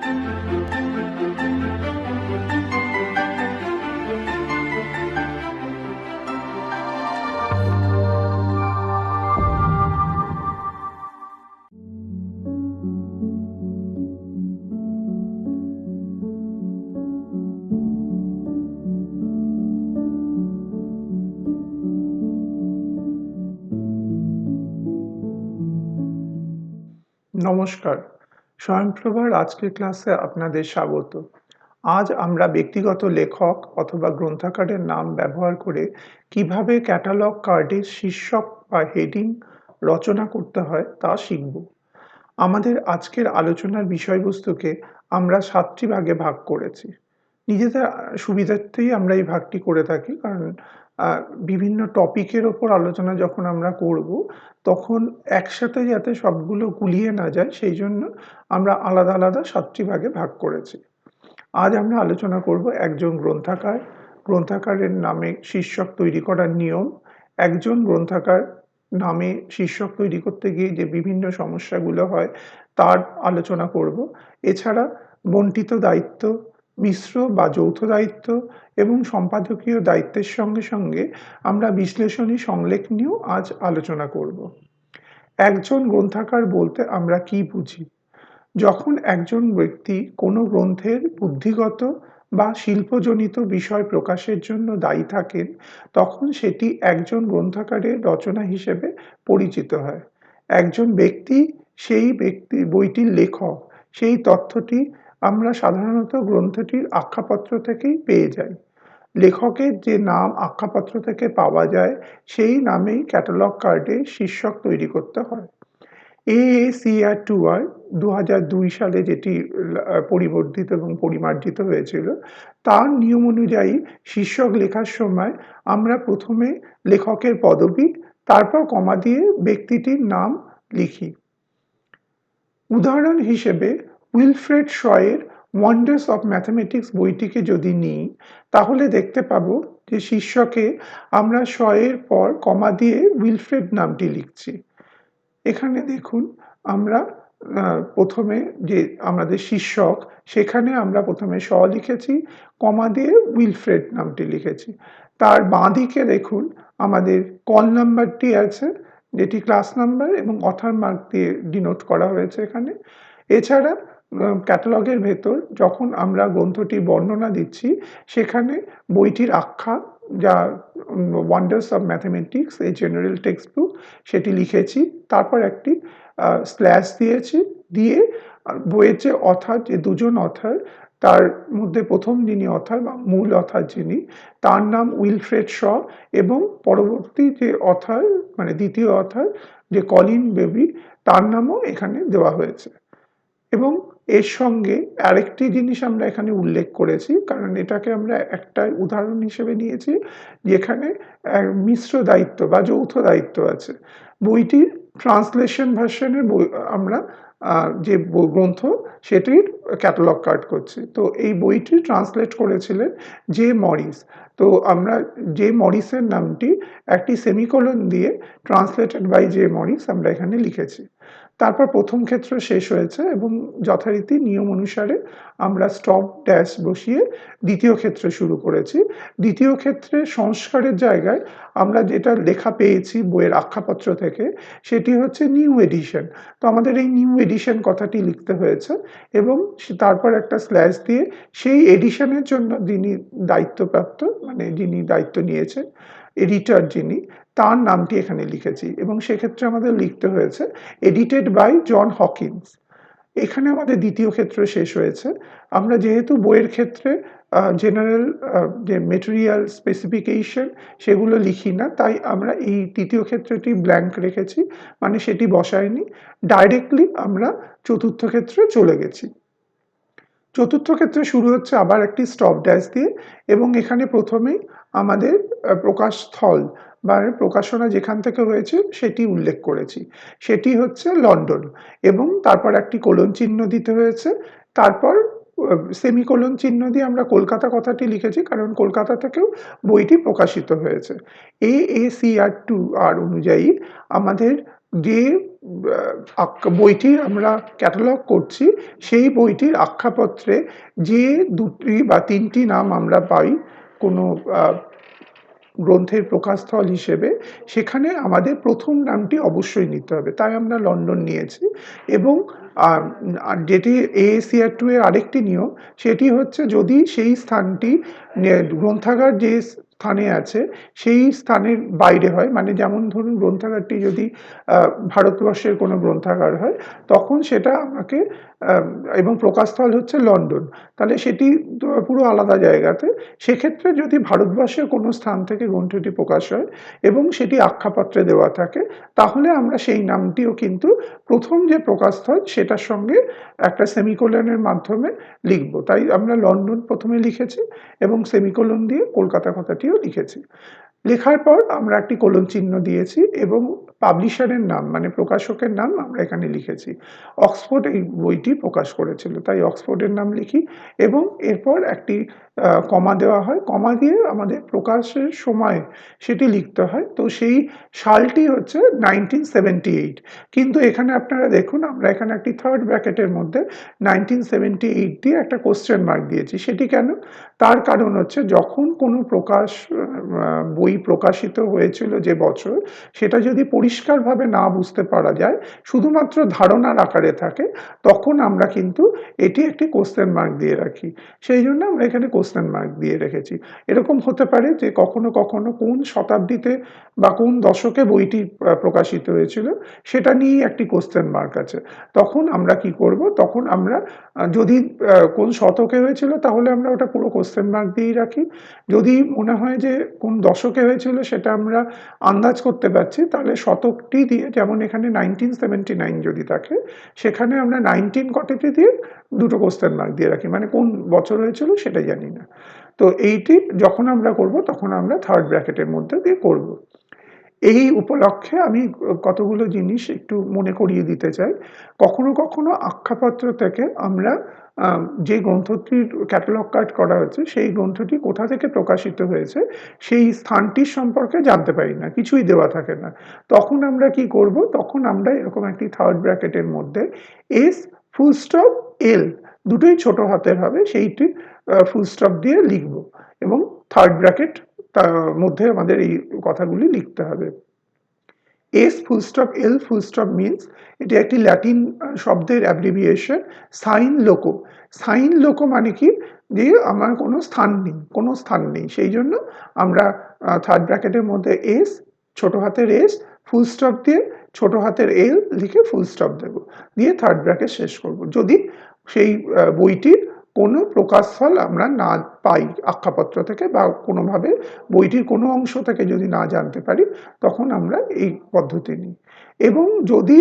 নমস্কার, স্বয়ংপ্রভার আজকের ক্লাসে আপনাদের স্বাগত। আজ আমরা ব্যক্তিগত লেখক অথবা গ্রন্থাগারের নাম ব্যবহার করে কিভাবে ক্যাটালগ কার্ডের শীর্ষক বা হেডিং রচনা করতে হয় তা শিখব। আমাদের আজকের আলোচনার বিষয়বস্তুকে আমরা ৭টি ভাগে ভাগ করেছি। নিজেদের সুবিধার্থেই আমরা এই ভাগটি করে থাকি, কারণ বিভিন্ন টপিকের ওপর আলোচনা যখন আমরা করব, তখন একসাথে যাতে সবগুলো গুলিয়ে না যায় সেই জন্য আমরা আলাদা আলাদা ৭টি ভাগে ভাগ করেছি। আজ আমরা আলোচনা করব একজন গ্রন্থাগার, গ্রন্থাগারের নামে শীর্ষক তৈরি করার নিয়ম, একজন গ্রন্থাগার নামে শীর্ষক তৈরি করতে গিয়ে যে বিভিন্ন সমস্যাগুলো হয় তার আলোচনা করব। এছাড়া বন্টিত দায়িত্ব, মিশ্র বা যৌথ দায়িত্ব এবং সম্পাদকীয় দায়িত্বের সঙ্গে সঙ্গে আমরা বিশ্লেষণী সংলেখ নিয়েও আজ আলোচনা করব। একজন গ্রন্থাগার বলতে আমরা কি বুঝি? যখন একজন ব্যক্তি কোনো গ্রন্থের বুদ্ধিগত বা শিল্পজনিত বিষয় প্রকাশের জন্য দায়ী থাকেন, তখন সেটি একজন গ্রন্থাগারের রচনা হিসেবে পরিচিত হয়। একজন ব্যক্তি বইটির লেখক, সেই তথ্যটি আমরা সাধারণত গ্রন্থটির আখ্যাপত্র থেকেই পেয়ে যাই। লেখকের যে নাম আখ্যাপত্র থেকে পাওয়া যায়, সেই নামেই ক্যাটালগ কার্ডে শীর্ষক তৈরি করতে হয়। AACR2R ২০০২ সালে যেটি পরিবর্ধিত এবং পরিমার্জিত হয়েছিল, তার নিয়ম অনুযায়ী শীর্ষক লেখার সময় আমরা প্রথমে লেখকের পদবী, তারপর কমা দিয়ে ব্যক্তিটির নাম লিখি। উদাহরণ হিসেবে উইলফ্রেড শয়ের ওয়ান্ডার্স অফ ম্যাথমেটিক্স বইটিকে যদি নিই, তাহলে দেখতে পাবো যে শীর্ষকে আমরা শয়ের পর কমা দিয়ে উইলফ্রেড নামটি লিখছি। এখানে দেখুন, আমরা প্রথমে যে আমাদের শীর্ষক, সেখানে আমরা প্রথমে শ লিখেছি, কমা দিয়ে উইলফ্রেড নামটি লিখেছি। তার বাঁদিকে দেখুন আমাদের কল নাম্বারটি আছে, যেটি ক্লাস নাম্বার এবং অথর মার্ক দিয়ে ডিনোট করা হয়েছে এখানে। এছাড়া ক্যাটালগের ভেতর যখন আমরা গ্রন্থটি বর্ণনা দিচ্ছি, সেখানে বইটির আখ্যা, যা ওয়ান্ডার্স অফ ম্যাথমেটিক্স, এই জেনারেল টেক্সট বুক, সেটি লিখেছি। তারপর একটি স্ল্যাশ দিয়েছি, দিয়ে বইয়ের যে অথর, যে দুজন অথর, তার মধ্যে প্রথম যিনি অথর বা মূল অথর যিনি, তার নাম উইলফ্রেড শ, এবং পরবর্তী যে অথর মানে দ্বিতীয় অথর যে কলিন বেবি, তার নামও এখানে দেওয়া হয়েছে। এবং এর সঙ্গে আরেকটি জিনিস আমরা এখানে উল্লেখ করেছি, কারণ এটাকে আমরা একটা উদাহরণ হিসেবে নিয়েছি যেখানে মিশ্র দায়িত্ব বা যৌথ দায়িত্ব আছে। বইটির ট্রান্সলেশন ভার্সনের বই আমরা যে গ্রন্থ, সেটির ক্যাটালগ কার্ড করছি। তো এই বইটি ট্রান্সলেট করেছিলেন জে মরিস। তো আমরা জে মরিসের নামটি একটি সেমিকোলন দিয়ে ট্রান্সলেটেড বাই জে মরিস আমরা এখানে লিখেছি। তারপর প্রথম ক্ষেত্র শেষ হয়েছে এবং যথারীতি নিয়ম অনুসারে আমরা স্টপ ড্যাশ বসিয়ে দ্বিতীয় ক্ষেত্রে শুরু করেছি। দ্বিতীয় ক্ষেত্রে সংস্কারের জায়গায় আমরা যেটা লেখা পেয়েছি বইয়ের আখ্যাপত্র থেকে, সেটি হচ্ছে নিউ এডিশন। তো আমাদের এই নিউ এডিশন কথাটি লিখতে হয়েছে এবং তারপর একটা স্ল্যাশ দিয়ে সেই এডিশনের জন্য যিনি দায়িত্বপ্রাপ্ত, মানে যিনি দায়িত্ব নিয়েছেন, এডিটর যিনি, তার নামটি এখানে লিখেছি এবং সেক্ষেত্রে আমাদের লিখতে হয়েছে এডিটেড বাই জন হকিন্স। এখানে আমাদের দ্বিতীয় ক্ষেত্র শেষ হয়েছে। আমরা যেহেতু বইয়ের ক্ষেত্রে জেনারেল যে মেটেরিয়াল স্পেসিফিকেশন সেগুলো লিখি না, তাই আমরা এই তৃতীয় ক্ষেত্রটি ব্ল্যাঙ্ক রেখেছি, মানে সেটি বসাইনি। ডাইরেক্টলি আমরা চতুর্থ ক্ষেত্রে চলে গেছি। চতুর্থ ক্ষেত্রে শুরু হচ্ছে আবার একটি স্টপ ড্যাশ দিয়ে এবং এখানে প্রথমেই আমাদের প্রকাশস্থল বা প্রকাশনা যেখান থেকে হয়েছে সেটি উল্লেখ করেছি, সেটি হচ্ছে লন্ডন, এবং তারপর একটি কোলন চিহ্ন দিতে হয়েছে। তারপর সেমিকোলন চিহ্ন দিয়ে আমরা কলকাতা কথাটি লিখেছি, কারণ কলকাতা থেকেও বইটি প্রকাশিত হয়েছে। AACR2R অনুযায়ী আমাদের যে বইটি আমরা ক্যাটালগ করছি সেই বইটির আখ্যাপত্রে যে ২টি বা ৩টি নাম আমরা পাই কোনো গ্রন্থের প্রকাশস্থল হিসেবে, সেখানে আমাদের প্রথম নামটি অবশ্যই নিতে হবে। তাই আমরা লন্ডন নিয়েছি। এবং যেটি AACR 2 এর আরেকটি নিয়ম, সেটি হচ্ছে যদি সেই স্থানটি গ্রন্থাগার যে স্থানে আছে সেই স্থানের বাইরে হয়, মানে যেমন ধরুন গ্রন্থাগারটি যদি ভারতবর্ষের কোনো গ্রন্থাগার হয়, তখন সেটা আমাকে এবং প্রকাশস্থল হচ্ছে লন্ডন, তাহলে সেটি পুরো আলাদা জায়গাতে। সেক্ষেত্রে যদি ভারতবর্ষের কোনো স্থান থেকে গ্রন্থটি প্রকাশ হয় এবং সেটি আখ্যাপত্রে দেওয়া থাকে, তাহলে আমরা সেই নামটিও কিন্তু প্রথম যে প্রকাশস্থল সেটার সঙ্গে একটা সেমিকোলনের মাধ্যমে লিখব। তাই আমরা লন্ডন প্রথমে লিখেছি এবং সেমিকোলন দিয়ে কলকাতা কথাটিও লিখেছি। লেখার পর আমরা একটি কোলন চিহ্ন দিয়েছি এবং পাবলিশারের নাম মানে প্রকাশকের নাম আমরা এখানে লিখেছি। অক্সফোর্ড এই বইটি প্রকাশ করেছিল, তাই অক্সফোর্ডের নাম লিখি এবং এরপর একটি কমা দেওয়া হয়। কমা দিয়ে আমাদের প্রকাশের সময় সেটি লিখতে হয়। তো সেই সালটি হচ্ছে 1978, কিন্তু এখানে আপনারা দেখুন আমরা এখানে একটি থার্ড ব্র্যাকেটের মধ্যে 1978 দিয়ে একটা কোশ্চেন মার্ক দিয়েছি। সেটি কেন? তার কারণ হচ্ছে যখন কোনো বই প্রকাশিত হয়েছিল যে বছর, সেটা যদি পরিষ্কারভাবে না বুঝতে পারা যায়, শুধুমাত্র ধারণার আকারে থাকে, তখন আমরা কিন্তু এটি একটি কোশ্চেন মার্ক দিয়ে রাখি। সেই জন্য আমরা এখানে কোশ্চেন মার্ক দিয়ে রেখেছি। এরকম হতে পারে যে কখনো কখনো কোন শতাব্দীতে বা কোন দশকে বইটি প্রকাশিত হয়েছিল সেটা নিয়েই একটি কোশ্চেন মার্ক আছে। তখন আমরা কি করব? তখন আমরা যদি কোন শতকে হয়েছিল তাহলে আমরা ওটা পুরো কোশ্চেন মার্ক দিয়েই রাখি। যদি মনে হয় যে কোন দশকে হয়েছিল সেটা আমরা আন্দাজ করতে পারছি, তাহলে শতকটি দিয়ে, যেমন এখানে 1979 যদি থাকে, সেখানে আমরা 19 কটাটি দিয়ে দুটো কোশ্চেন মার্ক দিয়ে রাখি, মানে কোন বছর হয়েছিল সেটা জানি না। তো এইটি যখন আমরা করব তখন আমরা থার্ড ব্র্যাকেটের মধ্যে দিয়ে করব। এই উপলক্ষে আমি কতগুলো জিনিস একটু মনে করিয়ে দিতে চাই। কখনো কখনো আখ্যাপত্র থেকে আমরা যে গ্রন্থটির ক্যাটালগ কার্ড করা হচ্ছে সেই গ্রন্থটি কোথা থেকে প্রকাশিত হয়েছে সেই স্থানটির সম্পর্কে জানতে পারি না, কিছুই দেওয়া থাকে না। তখন আমরা কি করব? তখন আমরা এরকম একটি থার্ড ব্র্যাকেটের মধ্যে এস ফুল স্টপ এল দুটোই ছোট হাতের হবে, সেইটি ফুল স্টপ দিয়ে লিখব এবং থার্ড ব্র্যাকেট তার মধ্যে আমাদের এই কথাগুলি লিখতে হবে। এস ফুল স্টপ এল ফুল স্টপ মিনস এটি একটি ল্যাটিন শব্দের অ্যাব্রিভিয়েশন, সাইন লোকো। সাইন লোকো মানে কি? যে আমার কোনো স্থান নেই, কোনো স্থান নেই, সেই জন্য আমরা থার্ড ব্র্যাকেটের মধ্যে এস, ছোট হাতের এস, ফুল স্টপ দিয়ে ছোট হাতের এল লিখে ফুল স্টপ দেব, দিয়ে থার্ড ব্র্যাকেট শেষ করব। যদি সেই বইটির কোনো প্রকাশস্থল আমরা না পাই আখ্যাপত্র থেকে বা কোনোভাবে বইটির কোনো অংশ থেকে যদি না জানতে পারি, তখন আমরা এই পদ্ধতি নিই। এবং যদি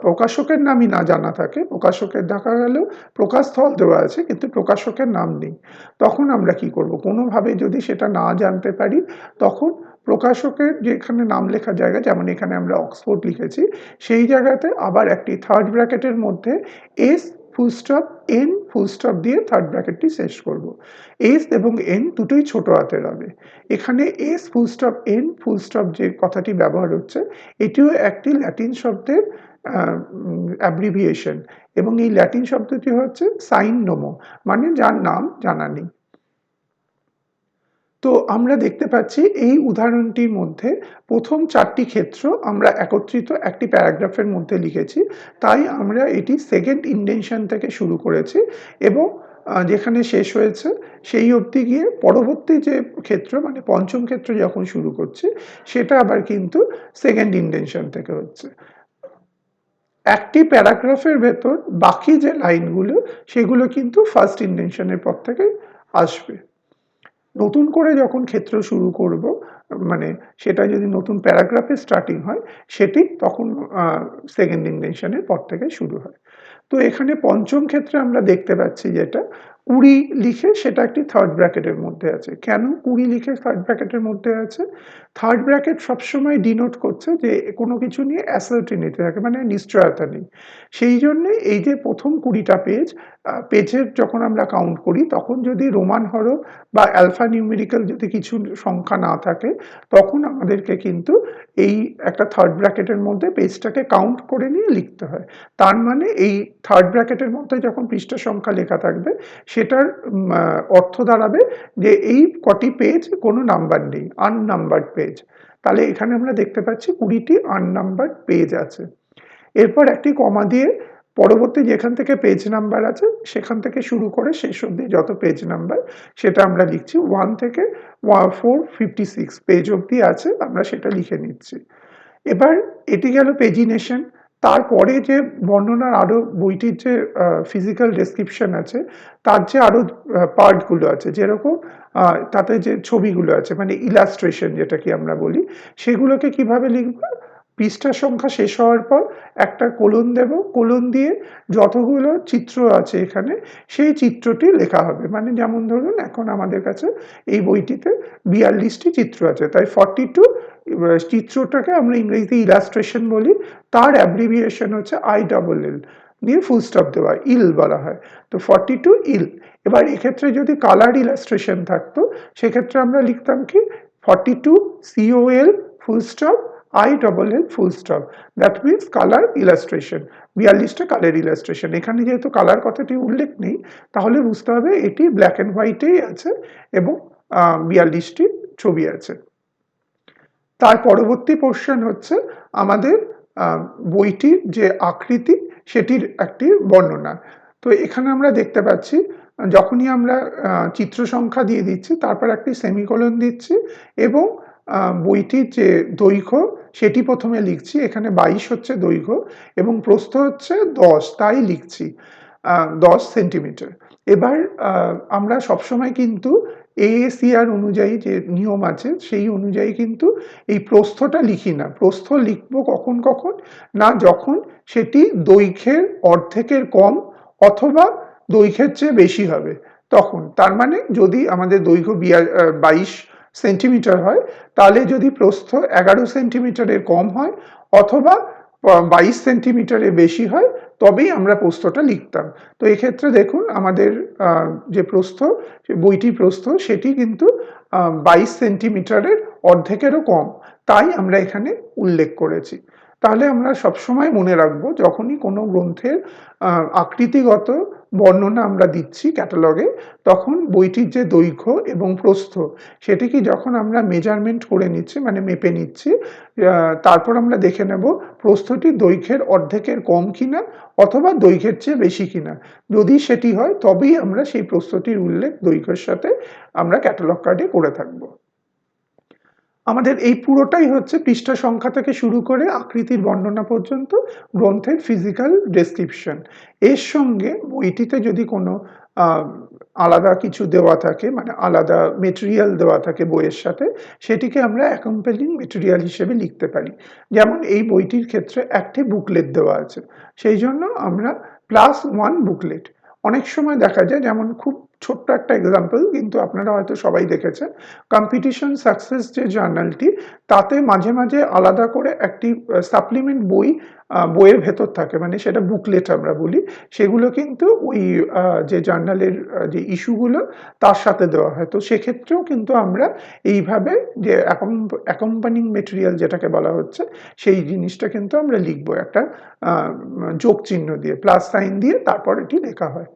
প্রকাশকের নামই না জানা থাকে, প্রকাশকের দেখা গেল প্রকাশস্থল দেওয়া আছে কিন্তু প্রকাশকের নাম নেই, তখন আমরা কি করব? কোনোভাবে যদি সেটা না জানতে পারি, তখন প্রকাশকের যেখানে নাম লেখার জায়গা, যেমন এখানে আমরা অক্সফোর্ড লিখেছি, সেই জায়গাতে আবার একটি থার্ড ব্র্যাকেটের মধ্যে S full stop N full stop দিয়ে থার্ড ব্র্যাকেটটি শেষ করব। এস এবং এন দুটোই ছোট হাতের হবে। এখানে S full stop N full stop যে কথাটি ব্যবহার হচ্ছে, এটিও একটি ল্যাটিন শব্দের অ্যাব্রিভিয়েশন এবং এই ল্যাটিন শব্দটি হচ্ছে সাইন নোমো, মানে যার নাম জানা নেই। তো আমরা দেখতে পাচ্ছি এই উদাহরণটির মধ্যে প্রথম 4টি ক্ষেত্র আমরা একত্রিত একটি প্যারাগ্রাফের মধ্যে লিখেছি, তাই আমরা এটি সেকেন্ড ইন্ডেনশন থেকে শুরু করেছি এবং যেখানে শেষ হয়েছে সেই অবধি গিয়ে পরবর্তী যে ক্ষেত্র মানে পঞ্চম ক্ষেত্র যখন শুরু করছি, সেটা আবার কিন্তু সেকেন্ড ইন্ডেনশন থেকে হচ্ছে। একটি প্যারাগ্রাফের ভেতর বাকি যে লাইনগুলো সেগুলো কিন্তু ফার্স্ট ইন্ডেনশনের পর থেকে আসবে। নতুন করে যখন ক্ষেত্র শুরু করব, মানে সেটা যদি নতুন প্যারাগ্রাফে স্টার্টিং হয়, সেটি তখন সেকেন্ড ইন্ডেনশনের পর থেকে শুরু হয়। তো এখানে পঞ্চম ক্ষেত্রে আমরা দেখতে পাচ্ছি যেটা 20 লিখে সেটা একটি থার্ড ব্র্যাকেটের মধ্যে আছে। কেন 20 লিখে থার্ড ব্র্যাকেটের মধ্যে আছে? থার্ড ব্র্যাকেট সবসময় ডিনোট করছে যে কোনো কিছু নিয়ে অ্যাসার্টিনিটি থাকে, মানে নিশ্চয়তা নেই। সেই জন্যে এই যে ১ম ২০ টা পেজ, পেজের যখন আমরা কাউন্ট করি তখন যদি রোমান হরফ বা অ্যালফা নিউমেরিক্যাল যদি কিছু সংখ্যা না থাকে, তখন আমাদেরকে কিন্তু এই একটা থার্ড ব্র্যাকেটের মধ্যে পেজটাকে কাউন্ট করে নিয়ে লিখতে হয়। তার মানে এই থার্ড ব্র্যাকেটের মধ্যে যখন পৃষ্ঠা সংখ্যা লেখা থাকবে, সেটার অর্থ দাঁড়াবে যে এই কটি পেজ কোনো নাম্বার নেই, আননাম্বারড পেজ। তাহলে এখানে আমরা দেখতে পাচ্ছি 20 টি আননাম্বারড পেজ আছে। এরপর একটি কমা দিয়ে পরবর্তী যেখান থেকে পেজ নাম্বার আছে সেখান থেকে শুরু করে শেষ অবধি যত পেজ নাম্বার সেটা আমরা লিখছি। 1 থেকে 456 পেজ অবধি আছে, আমরা সেটা লিখে নিচ্ছি। এবার এটি গেল পেজিনেশন। তারপরে যে বর্ণনার আরো বইটির যে ফিজিক্যাল ডেসক্রিপশন আছে, তার যে আরো পার্টগুলো আছে, যেরকম তাতে যে ছবিগুলো আছে মানে ইলাস্ট্রেশন যেটাকে আমরা বলি, সেগুলোকে কিভাবে লিখব? পৃষ্ঠা সংখ্যা শেষ হওয়ার পর একটা কোলন দেব, কোলন দিয়ে যতগুলো চিত্র আছে এখানে সেই চিত্রটি লেখা হবে। মানে যেমন ধরুন এখন আমাদের কাছে এই বইটিতে 42টি চিত্র আছে, তাই 42 চিত্রটাকে আমরা ইংরেজিতে ইলাস্ট্রেশন বলি, তার অ্যাব্রিভিয়েশন হচ্ছে ILL দিয়ে ফুল স্টপ দেওয়া, ইল বলা হয়। তো 42 ইল। এবার এক্ষেত্রে যদি কালার ইলাস্ট্রেশন থাকতো সেক্ষেত্রে আমরা লিখতাম কি 42 COL full stop ILL full stop, that means colour illustration. 42টা কালার ইলাস্ট্রেশন। এখানে যেহেতু কালার কথাটি উল্লেখ নেই, তাহলে বুঝতে হবে এটি ব্ল্যাক অ্যান্ড হোয়াইটেই আছে এবং 42টি ছবি আছে। তার পরবর্তী পোর্শন হচ্ছে আমাদের বইটির যে আকৃতি সেটির একটি বর্ণনা। তো এখানে আমরা দেখতে পাচ্ছি যখনই আমরা চিত্র সংখ্যা দিয়ে দিচ্ছি তারপর একটি সেমিকোলন দিচ্ছি এবং বইটির যে দৈর্ঘ্য সেটি প্রথমে লিখছি। এখানে 22 হচ্ছে দৈর্ঘ্য এবং প্রস্থ হচ্ছে 10, তাই লিখছি 10 সেন্টিমিটার। এবার আমরা সবসময় কিন্তু AACR অনুযায়ী যে নিয়ম আছে সেই অনুযায়ী কিন্তু এই প্রস্থটা লিখি না। প্রস্থ লিখব কখন কখন না, যখন সেটি দৈর্ঘ্যের অর্ধেকের কম অথবা দৈর্ঘ্যের চেয়ে বেশি হবে তখন। তার মানে যদি আমাদের দৈর্ঘ্য 22 সেন্টিমিটার হয়, তাহলে যদি প্রস্থ 11 সেন্টিমিটারের কম হয় অথবা 22 সেন্টিমিটারের বেশি হয়, তবেই আমরা প্রস্থটা লিখতাম। তো এক্ষেত্রে দেখুন আমাদের যে প্রস্থ, বইটির প্রস্থ সেটি কিন্তু 22 সেন্টিমিটারের অর্ধেকেরও কম, তাই আমরা এখানে উল্লেখ করেছি। তাহলে আমরা সবসময় মনে রাখবো যখনই কোনো গ্রন্থের আকৃতিগত বর্ণনা আমরা দিচ্ছি ক্যাটালগে, তখন বইটির যে দৈর্ঘ্য এবং প্রস্থ সেটিকে যখন আমরা মেজারমেন্ট করে নিচ্ছি মানে মেপে নিচ্ছি, তারপর আমরা দেখে নেব প্রস্থটি দৈর্ঘ্যের অর্ধেকের কম কিনা অথবা দৈর্ঘ্যের চেয়ে বেশি কিনা। যদি সেটি হয় তবেই আমরা সেই প্রস্থটির উল্লেখ দৈর্ঘ্যের সাথে আমরা ক্যাটালগ কার্ডে করে থাকবো। আমাদের এই পুরোটাই হচ্ছে পৃষ্ঠা সংখ্যা থেকে শুরু করে আকৃতির বর্ণনা পর্যন্ত গ্রন্থের ফিজিক্যাল ডেসক্রিপশন। এর সঙ্গে বইটিতে যদি কোনো আলাদা কিছু দেওয়া থাকে মানে আলাদা মেটেরিয়াল দেওয়া থাকে বইয়ের সাথে, সেটিকে আমরা অ্যাকম্পেনিং মেটেরিয়াল হিসেবে লিখতে পারি। যেমন এই বইটির ক্ষেত্রে একটি বুকলেট দেওয়া আছে, সেই জন্য আমরা +1 বুকলেট। অনেক সময় দেখা যায়, যেমন খুব ছোট্ট একটা এক্সাম্পল কিন্তু আপনারা হয়তো সবাই দেখেছেন, কম্পিটিশন সাকসেস যে জার্নালটি, তাতে মাঝে মাঝে আলাদা করে একটি সাপ্লিমেন্ট বই বইয়ের ভেতর থাকে, মানে সেটা বুকলেট আমরা বলি। সেগুলো কিন্তু ওই যে জার্নালের যে ইস্যুগুলো তার সাথে দেওয়া হয়। তো সেক্ষেত্রেও কিন্তু আমরা এইভাবে যে অ্যাকম্পানিং মেটেরিয়াল যেটাকে বলা হচ্ছে সেই জিনিসটা কিন্তু আমরা লিখবো একটা যোগ চিহ্ন দিয়ে, প্লাস সাইন দিয়ে তারপর এটি লেখা হয়।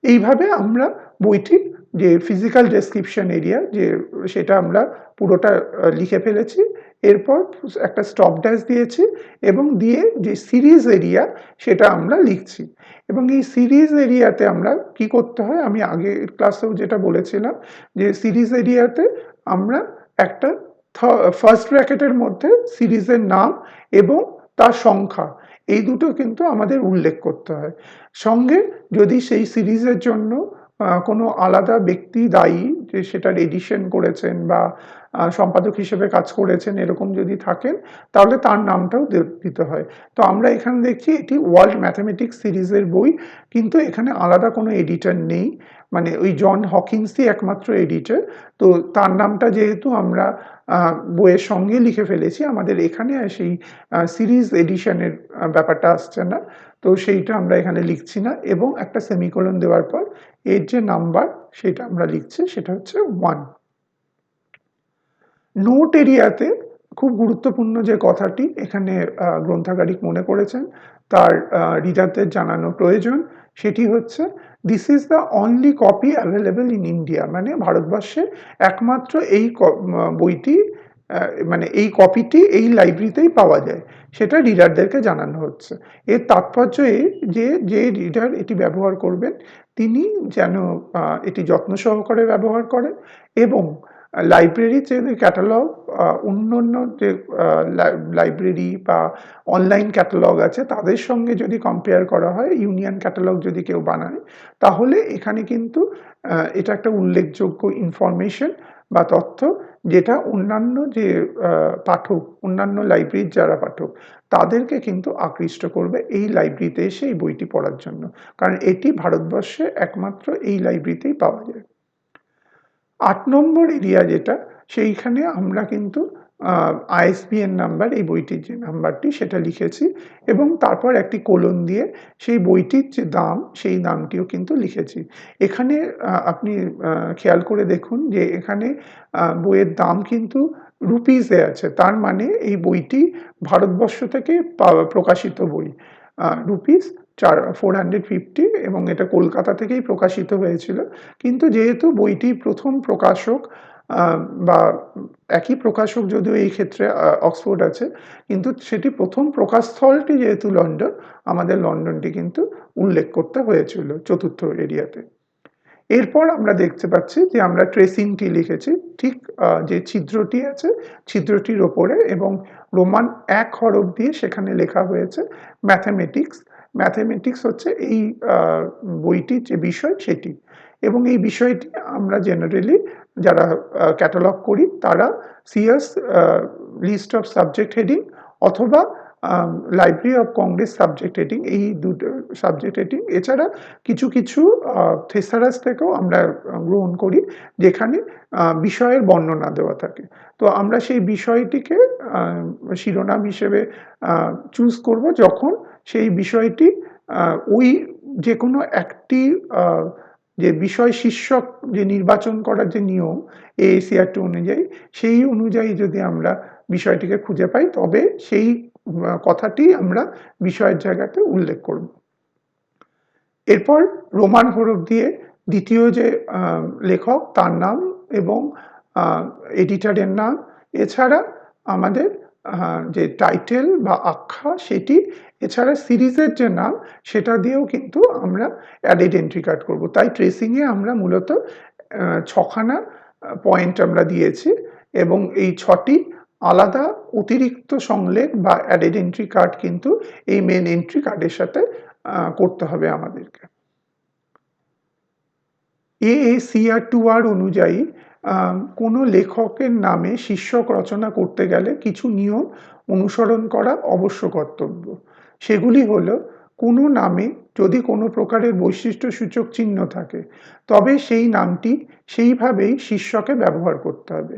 এইভাবে আমরা বইটির যে ফিজিক্যাল ডেসক্রিপশন এরিয়া যে সেটা আমরা পুরোটা লিখে ফেলেছি। এরপর একটা স্টপ ড্যাশ দিয়েছি এবং দিয়ে যে সিরিজ এরিয়া সেটা আমরা লিখছি। এবং এই সিরিজ এরিয়াতে আমরা কি করতে হয়, আমি আগের ক্লাসেও যেটা বলেছিলাম যে সিরিজ এরিয়াতে আমরা একটা ফার্স্ট ব্র্যাকেটের মধ্যে সিরিজের নাম এবং তার সংখ্যা, এই দুটো কিন্তু আমাদের উল্লেখ করতে হয়। সঙ্গে যদি সেই সিরিজের জন্য কোনো আলাদা ব্যক্তি দায়ী, যে সেটার এডিশন করেছেন বা সম্পাদক হিসেবে কাজ করেছেন এরকম যদি থাকেন, তাহলে তার নামটাও দিতে হয়। তো আমরা এখানে দেখছি এটি ওয়ার্ল্ড ম্যাথামেটিক্স সিরিজের বই, কিন্তু এখানে আলাদা কোনো এডিটর নেই। মানে ওই জন হকিন্সই একমাত্র এডিটর। তো তার নামটা যেহেতু আমরা বইয়ের সঙ্গে লিখে ফেলেছি, আমাদের এখানে আর সেই সিরিজ এডিশনের ব্যাপারটা আসছে না। তো সেইটা আমরা এখানে লিখছি না এবং একটা সেমিকোলন দেওয়ার পর এর যে নাম্বার সেটা আমরা লিখছি, সেটা হচ্ছে 1। নোট এরিয়াতে খুব গুরুত্বপূর্ণ যে কথাটি এখানে গ্রন্থাগারিক মনে করেছেন তার রিডারদের জানানো প্রয়োজন, সেটি হচ্ছে this is the only copy available in India. মানে ভারতবর্ষে একমাত্র এই বইটি মানে এই কপিটি এই লাইব্রেরিতেই পাওয়া যায়, সেটা রিডারদেরকে জানানো হচ্ছে। এর তাৎপর্য এই যে যে রিডার এটি ব্যবহার করবেন তিনি যেন এটি যত্ন সহকারে ব্যবহার করেন এবং লাইব্রেরির যে ক্যাটালগ অন্যান্য যে লাইব্রেরি বা অনলাইন ক্যাটালগ আছে তাদের সঙ্গে যদি কম্পেয়ার করা হয়, ইউনিয়ন ক্যাটালগ যদি কেউ বানায়, তাহলে এখানে কিন্তু এটা একটা উল্লেখযোগ্য ইনফরমেশন বা তথ্য, যেটা অন্যান্য যে পাঠক, অন্যান্য লাইব্রেরির যারা পাঠক তাদেরকে কিন্তু আকৃষ্ট করবে এই লাইব্রেরিতে এসে এই বইটি পড়ার জন্য, কারণ এটি ভারতবর্ষে একমাত্র এই লাইব্রেরিতেই পাওয়া যায়। ৮ নম্বর এরিয়া যেটা, সেইখানে আমরা কিন্তু আইএসবিএন নাম্বার, এই বইটির যে নাম্বারটি সেটা লিখেছি এবং তারপর একটি কোলন দিয়ে সেই বইটির যে দাম সেই দামটিও কিন্তু লিখেছি। এখানে আপনি খেয়াল করে দেখুন যে এখানে বইয়ের দাম কিন্তু রুপিসে আছে, তার মানে এই বইটি ভারতবর্ষ থেকে প্রকাশিত বই। রুপিস 450 এবং এটা কলকাতা থেকেই প্রকাশিত হয়েছিল। কিন্তু যেহেতু বইটি প্রথম প্রকাশক বা একই প্রকাশক, যদিও এই ক্ষেত্রে অক্সফোর্ড আছে, কিন্তু সেটি প্রথম প্রকাশস্থলটি যেহেতু লন্ডন, আমাদের লন্ডনটি কিন্তু উল্লেখ করতে হয়েছিল চতুর্থ এরিয়াতে। এরপর আমরা দেখতে পাচ্ছি যে আমরা ট্রেসিংটি লিখেছি ঠিক যে ছিদ্রটি আছে ছিদ্রটির ওপরে, এবং রোমান ১ হরফ দিয়ে সেখানে লেখা হয়েছে ম্যাথামেটিক্স। ম্যাথামেটিক্স হচ্ছে এই বইটির যে বিষয় সেটি, এবং এই বিষয়টি আমরা জেনারেলি যারা ক্যাটালগ করি তারা CS list of subject heading অথবা library of Congress subject heading, এই দুটো সাবজেক্ট হেডিং এছাড়া কিছু কিছু থেসারাস থেকেও আমরা গ্রহণ করি যেখানে বিষয়ের বর্ণনা দেওয়া থাকে। তো আমরা সেই বিষয়টিকে শিরোনাম হিসেবে চুজ করব যখন সেই বিষয়টি ওই যে কোনো একটি যে বিষয় শীর্ষক যে নির্বাচন করার যে নিয়ম AACRT অনুযায়ী, সেই অনুযায়ী যদি আমরা বিষয়টিকে খুঁজে পাই তবে সেই কথাটি আমরা বিষয়ের জায়গাতে উল্লেখ করব। এরপর রোমান হরফ দিয়ে দ্বিতীয় যে লেখক তার নাম এবং এডিটরের নাম, এছাড়া আমাদের যে টাইটেল বা আখ্যা সেটি, এছাড়া সিরিজের যে নাম সেটা দিয়েও কিন্তু আমরা অ্যাডেড এন্ট্রি কার্ড করব। তাই ট্রেসিংয়ে আমরা মূলত ৬খানা পয়েন্ট আমরা দিয়েছি এবং এই ৬টি আলাদা অতিরিক্ত সংলেখ বা অ্যাডেড এন্ট্রি কার্ড কিন্তু এই মেন এন্ট্রি কার্ডের সাথে করতে হবে আমাদেরকে। AACR2R অনুযায়ী কোনো লেখকের নামে শীর্ষক রচনা করতে গেলে কিছু নিয়ম অনুসরণ করা অবশ্য কর্তব্য। সেগুলি হলো, কোনো নামে যদি কোনো প্রকারের বৈশিষ্ট্যসূচক চিহ্ন থাকে তবে সেই নামটি সেইভাবেই শীর্ষকে ব্যবহার করতে হবে।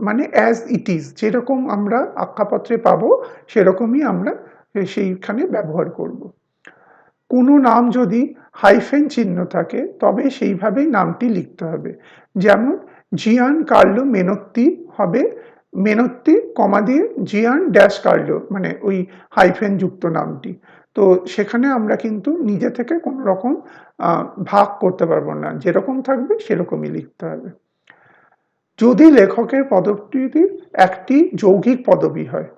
মানে অ্যাজ ইট ইজ, যেরকম আমরা আখ্যাপত্রে পাবো সেরকমই আমরা সেইখানে ব্যবহার করব। কোনো নাম যদি হাইফেন চিহ্ন থাকে তবে সেইভাবেই নামটি লিখতে হবে। যেমন জিয়ান কার্লো মেনোত্তি হবে মেনোত্তি কমা দিয়ে জিয়ান ড্যাশ কার্লো, মানে ওই হাইফেন যুক্ত নামটি। তো সেখানে আমরা কিন্তু নিজে থেকে কোনো রকম ভাগ করতে পারবো না, যেরকম থাকবে সেরকমই লিখতে হবে। যদি লেখকের পদটিটি একটি যৌগিক পদবী হয়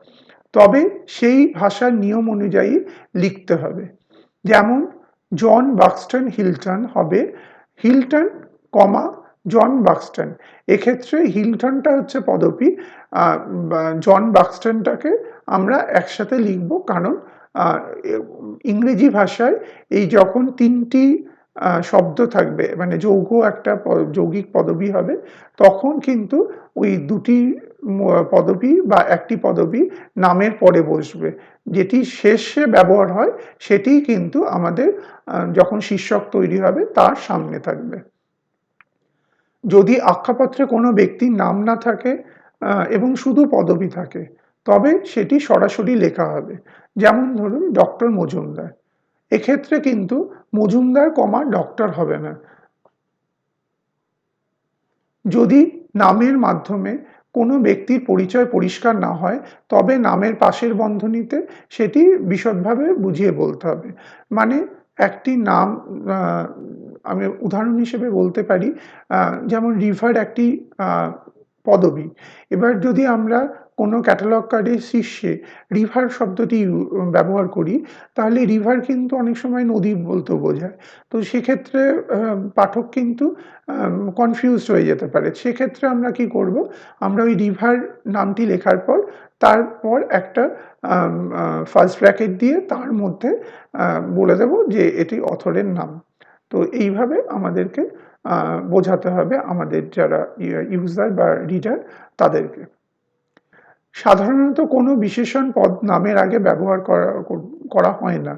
তবে সেই ভাষার নিয়ম অনুযায়ী লিখতে হবে। যেমন জন বাক্সটন হিল্টন হবে হিল্টন কমা জন বাক্সটন। এক্ষেত্রে হিল্টনটা হচ্ছে পদবী, জন বাক্সটনটাকে আমরা একসাথে লিখব, কারণ ইংরেজি ভাষায় এই যখন তিনটি শব্দ থাকবে, মানে যৌগ একটা যৌগিক পদবী হবে, তখন কিন্তু ওই দুটি পদবী বা একটি পদবী নামের পরে বসবে, যেটি শেষে ব্যবহার হয় সেটিই কিন্তু আমাদের যখন শীর্ষক তৈরি হবে তার সামনে থাকবে। যদি আখ্যাপত্রে কোনো ব্যক্তির নাম না থাকে এবং শুধু পদবি থাকে, তবে সেটি সরাসরি লেখা হবে। যেমন ধরুন ডক্টর মজুমদার। এক্ষেত্রে কিন্তু মজুমদার, ডক্টর হবে না। যদি নামের মাধ্যমে কোনো ব্যক্তির পরিচয় পরিষ্কার না হয়, তবে নামের পাশের বন্ধনীতে সেটি বিশদভাবে বুঝিয়ে বলতে হবে। মানে একটি নাম, আমি উদাহরণ হিসেবে বলতে পারি, যেমন রিভার একটি পদবী। এবার যদি আমরা কোনো ক্যাটালগ কার্ডের শীর্ষে রিভার শব্দটি ব্যবহার করি, তাহলে রিভার কিন্তু অনেক সময় নদী বলতেও বোঝায়। তো সেক্ষেত্রে পাঠক কিন্তু কনফিউজড হয়ে যেতে পারে। সেক্ষেত্রে আমরা কি করব? আমরা ওই রিভার নামটি লেখার পর তারপর একটা ফার্স্ট ব্র্যাকেট দিয়ে তার মধ্যে বলে দেব যে এটি অথরের নাম। তো এইভাবে আমাদেরকে বোঝাতে হবে আমাদের যারা ইউজার বা রিডার তাদেরকে। সাধারণত কোনো বিশেষণ পদ নামের আগে ব্যবহার করা হয় না,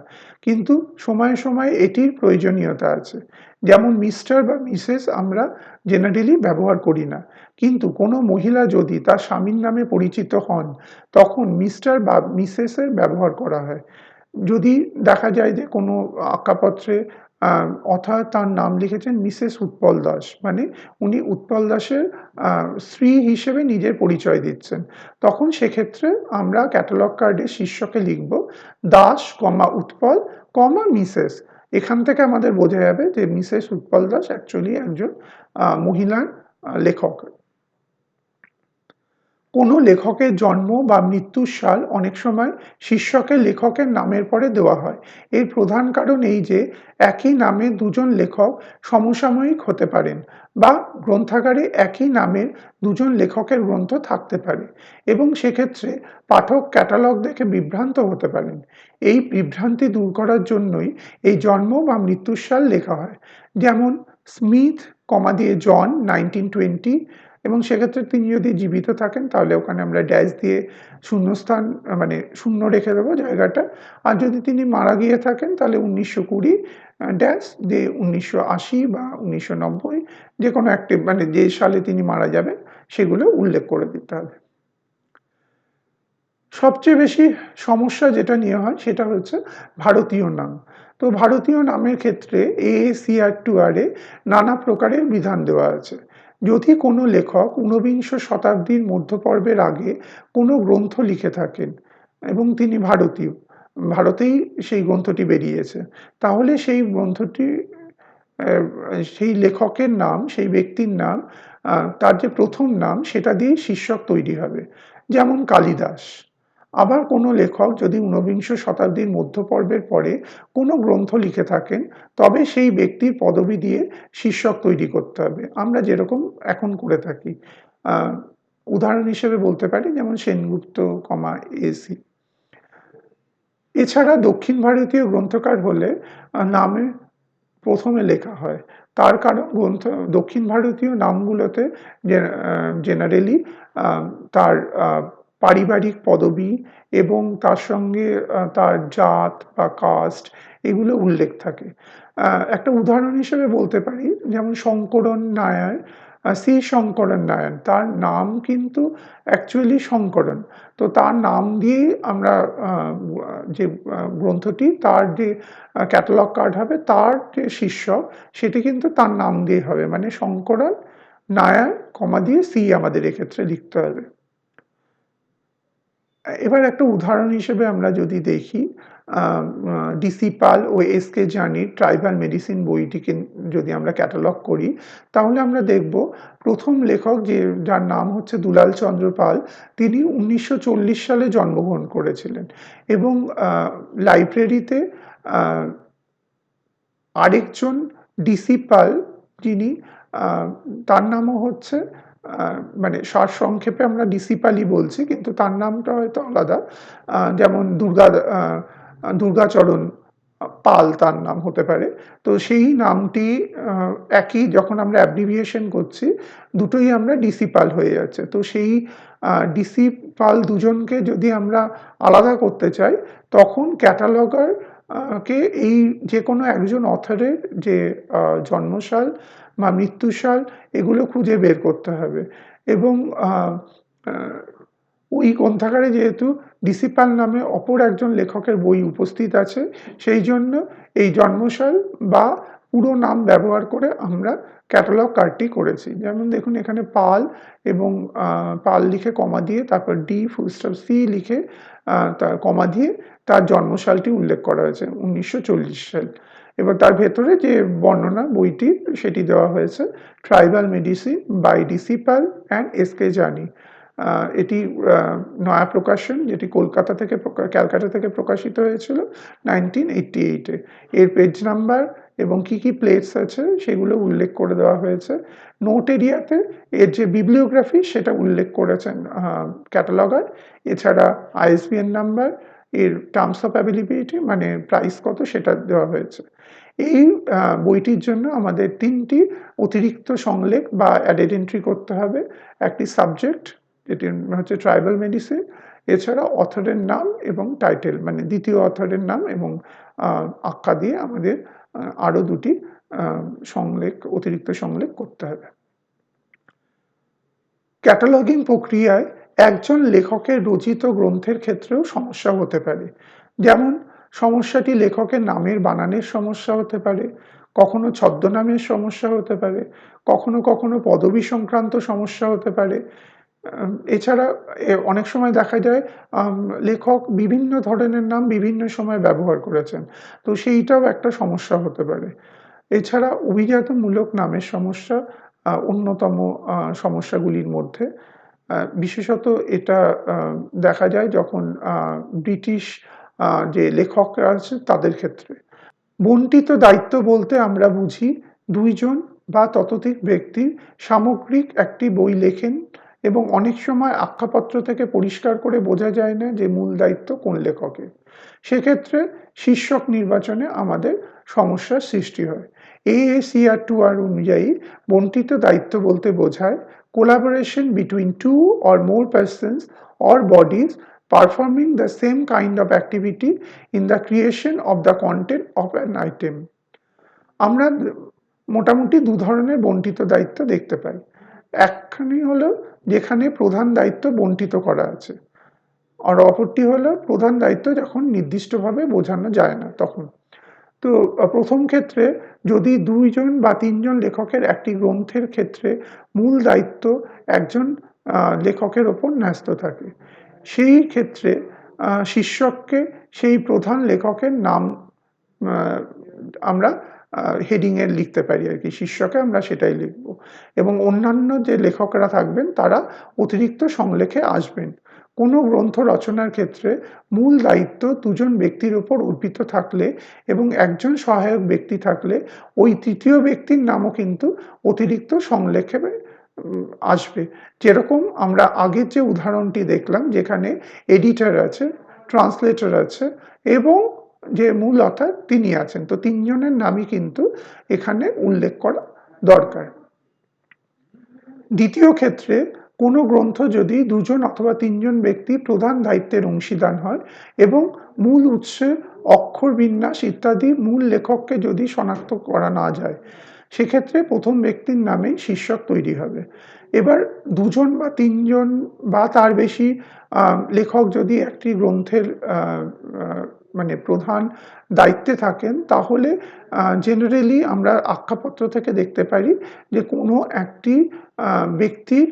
কিন্তু সময়ে সময়ে এটির প্রয়োজনীয়তা আছে। যেমন মিস্টার বা মিসেস আমরা জেনারেলি ব্যবহার করি না, কিন্তু কোনো মহিলা যদি তার স্বামীর নামে পরিচিত হন, তখন মিস্টার বা মিসেসের ব্যবহার করা হয়। যদি দেখা যায় যে কোনো আজ্ঞাপত্রে অথর তার নাম লিখেছেন মিসেস উৎপল দাস, মানে উনি উৎপল দাসের স্ত্রী হিসেবে নিজের পরিচয় দিচ্ছেন, তখন সেক্ষেত্রে আমরা ক্যাটালগ কার্ডের শীর্ষকে লিখব দাস, উৎপল, মিসেস। এখান থেকে আমাদের বোঝা যাবে যে মিসেস উৎপল দাস অ্যাকচুয়ালি একজন মহিলার লেখক। কোনো লেখকের জন্ম বা মৃত্যুর সাল অনেক সময় শীর্ষকের লেখকের নামের পরে দেওয়া হয়। এর প্রধান কারণ এই যে একই নামে দুজন লেখক সমসাময়িক হতে পারেন, বা গ্রন্থাগারে একই নামের দুজন লেখকের গ্রন্থ থাকতে পারে, এবং সেক্ষেত্রে পাঠক ক্যাটালগ দেখে বিভ্রান্ত হতে পারেন। এই বিভ্রান্তি দূর করার জন্যই এই জন্ম বা মৃত্যুর সাল লেখা হয়। যেমন স্মিথ, দিয়ে জন 1920, এবং সেক্ষেত্রে তিনি যদি জীবিত থাকেন তাহলে ওখানে আমরা ড্যাশ দিয়ে শূন্যস্থান, মানে শূন্য রেখে দেবো জায়গাটা। আর যদি তিনি মারা গিয়ে থাকেন তাহলে 1920 ড্যাশ দিয়ে 1980 বা 1990, যে কোনো একটি, মানে যে সালে তিনি মারা যাবেন সেগুলো উল্লেখ করে দিতে হবে। সবচেয়ে বেশি সমস্যা যেটা নিয়ে হয় সেটা হচ্ছে ভারতীয় নাম। তো ভারতীয় নামের ক্ষেত্রে AACR2R এ নানা প্রকারের বিধান দেওয়া আছে। যদি কোনো লেখক ঊনবিংশ শতাব্দীর মধ্যপর্বের আগে কোনো গ্রন্থ লিখে থাকেন এবং তিনি ভারতীয়, ভারতেই সেই গ্রন্থটি বেরিয়েছে, তাহলে সেই গ্রন্থটি, সেই লেখকের নাম, সেই ব্যক্তির নাম, তার যে প্রথম নাম সেটা দিয়েই শীর্ষক তৈরি হবে। যেমন কালিদাস। আবার কোনো লেখক যদি ঊনবিংশ শতাব্দীর মধ্যপর্বের পরে কোনো গ্রন্থ লিখে থাকেন, তবে সেই ব্যক্তির পদবি দিয়ে শীর্ষক তৈরি করতে হবে, আমরা যেরকম এখন করে থাকি। উদাহরণ হিসেবে বলতে পারি যেমন সেনগুপ্ত, AC। এছাড়া দক্ষিণ ভারতীয় গ্রন্থকার হলে নামে প্রথমে লেখা হয়। তার কারণ দক্ষিণ ভারতীয় নামগুলোতে জেনারেলি তার পারিবারিক পদবি এবং তার সঙ্গে তার জাত বা কাস্ট এগুলো উল্লেখ থাকে। একটা উদাহরণ হিসেবে বলতে পারি, যেমন শঙ্করন নায়ার, শঙ্করন নায়ার, তার নাম কিন্তু অ্যাকচুয়ালি শঙ্করন। তো তার নাম দিয়েই আমরা যে গ্রন্থটি, তার যে ক্যাটালগ কার্ড হবে, তার যে শীর্ষক সেটি কিন্তু তার নাম দিয়ে হবে, মানে শঙ্করন নায়ার, দিয়ে আমাদের এক্ষেত্রে লিখতে হবে। এবার একটা উদাহরণ হিসেবে আমরা যদি দেখি, DC পাল ও SK জানির ট্রাইবাল মেডিসিন বইটিকে যদি আমরা ক্যাটালগ করি, তাহলে আমরা দেখব প্রথম লেখক যার নাম হচ্ছে দুলাল চন্দ্র পাল, তিনি 1940 সালে জন্মগ্রহণ করেছিলেন, এবং লাইব্রেরিতে আরেকজন DC পাল, যিনি তার নামও হচ্ছে, মানে সারসংক্ষেপে আমরা DC পালই বলছি, কিন্তু তার নামটা হয়তো আলাদা, যেমন দুর্গাচরণ পাল তার নাম হতে পারে। তো সেই নামটি একই, যখন আমরা অ্যাব্রিভিয়েশন করছি দুটোই আমরা DC পাল হয়ে যাচ্ছে। তো সেই DC পাল দুজনকে যদি আমরা আলাদা করতে চাই, তখন ক্যাটালগার কে এই যে কোনো একজন অথরের যে জন্মসাল বা মৃত্যুসাল এগুলো খুঁজে বের করতে হবে এবং আ আ ওই গ্রন্থাগারে যেহেতু ডিসিপাল নামে অপর একজন লেখকের বই উপস্থিত আছে, সেই জন্য এই জন্মসাল বা পুরো নাম ব্যবহার করে আমরা ক্যাটালগ কার্ডটি করেছি। যেমন দেখুন এখানে পাল এবং পাল লিখে কমা দিয়ে তারপর ডি ফুল স্টপ সি লিখে তার কমা দিয়ে তার জন্মসালটি উল্লেখ করা হয়েছে 1940 সাল। এবার তার ভেতরে যে বর্ণনা বইটির সেটি দেওয়া হয়েছে tribal medicine by ডিসিপাল and SK জানি। এটি নয়া প্রকাশন যেটি কলকাতা থেকে ক্যালকাটা থেকে প্রকাশিত হয়েছিল 1988 এর পেজ নাম্বার এবং কি প্লেটস আছে সেগুলো উল্লেখ করে দেওয়া হয়েছে। নোট এরিয়াতে এর যে বিবলিওগ্রাফি সেটা উল্লেখ করেছেন ক্যাটালগার। এছাড়া আইএসবিএন নাম্বার, এর টার্মস অফ অ্যাভেইলেবিলিটি মানে প্রাইস কত সেটা দেওয়া হয়েছে। এই বইটির জন্য আমাদের ৩টি অতিরিক্ত সংলেখ বা অ্যাডেড এন্ট্রি করতে হবে। একটি সাবজেক্ট যেটি হচ্ছে ট্রাইবাল মেডিসিন, এছাড়া অথরের নাম এবং টাইটেল মানে দ্বিতীয় অথরের নাম এবং আখ্যা দিয়ে আমাদের আরও ২টি সংলেখ অতিরিক্ত সংলেখ করতে হবে। ক্যাটালগিং প্রক্রিয়ায় একজন লেখকের রচিত গ্রন্থের ক্ষেত্রেও সমস্যা হতে পারে। যেমন সমস্যাটি লেখকের নামের বানানের সমস্যা হতে পারে, কখনো ছদ্মনামের সমস্যা হতে পারে, কখনো পদবী সংক্রান্ত সমস্যা হতে পারে। এছাড়া অনেক সময় দেখা যায় আম লেখক বিভিন্ন ধরনের নাম বিভিন্ন সময় ব্যবহার করেছেন। তো সেইটাও একটা সমস্যা হতে পারে। এছাড়া অভিজাতমূলক নামের সমস্যা অন্যতম সমস্যাগুলির মধ্যে। বিশেষত এটা আ দেখা যায় যখন ব্রিটিশ যে লেখকরা আছে তাদের ক্ষেত্রে। বন্টিত দায়িত্ব বলতে আমরা বুঝি ২ জন বা ততোধিক ব্যক্তি সামগ্রিক একটি বই লেখেন এবং অনেক সময় আখ্যাপত্র থেকে পরিষ্কার করে বোঝা যায় না যে মূল দায়িত্ব কোন লেখকের। সেক্ষেত্রে শীর্ষক নির্বাচনে আমাদের সমস্যার সৃষ্টি হয়। AACR2R অনুযায়ী বন্টিত দায়িত্ব বলতে বোঝায় collaboration between two or more persons or bodies performing the same kind of activity in the creation of the content of an item. আমরা মোটামুটি ২ ধরনের বন্টিত দায়িত্ব দেখতে পাই। একখানি হলো যেখানে প্রধান দায়িত্ব বন্টিত করা আছে। আর অপরটি হলো প্রধান দায়িত্ব যখন নির্দিষ্টভাবে বোঝানো যায় না তখন। তো প্রথম ক্ষেত্রে যদি ২ জন বা ৩ জন লেখকের একটি গ্রন্থের ক্ষেত্রে মূল দায়িত্ব একজন লেখকের ওপর ন্যস্ত থাকে। সেই ক্ষেত্রে শীর্ষককে সেই প্রধান লেখকের নাম আ আমরা হেডিং এ লিখতে পারি আরকি। শীর্ষকে আমরা সেটাই লিখব। এবং অন্যান্য যে লেখকরা থাকবেন তারা অতিরিক্ত সংলেখে আসবেন। কোনো গ্রন্থ রচনার ক্ষেত্রে মূল দায়িত্ব ২ জন ব্যক্তির উপর অর্পিত থাকলে এবং একজন সহায়ক ব্যক্তি থাকলে ওই ৩য় ব্যক্তির নামও কিন্তু অতিরিক্ত সংলেখে আসবে। যেরকম আমরা আগের যে উদাহরণটি দেখলাম যেখানে এডিটর আছে, ট্রান্সলেটর আছে এবং যে মূল অথার তিনি আছেন। তো ৩ জনের নামই কিন্তু এখানে উল্লেখ করা দরকার। দ্বিতীয় ক্ষেত্রে কোনো গ্রন্থ যদি ২ জন অথবা ৩ জন ব্যক্তি প্রধান দায়িত্বের অংশীদার হয় এবং মূল উৎসে অক্ষর বিন্যাস ইত্যাদি মূল লেখককে যদি শনাক্ত করা না যায়, সেক্ষেত্রে প্রথম ব্যক্তির নামেই শীর্ষক তৈরি হবে। এবার ২ জন বা ৩ জন বা তার বেশি লেখক যদি একটি গ্রন্থের আ মানে প্রধান দায়িত্বে থাকেন তাহলে জেনারেলি আমরা আখ্যাপত্র থেকে দেখতে পারি যে কোনো একটি ব্যক্তির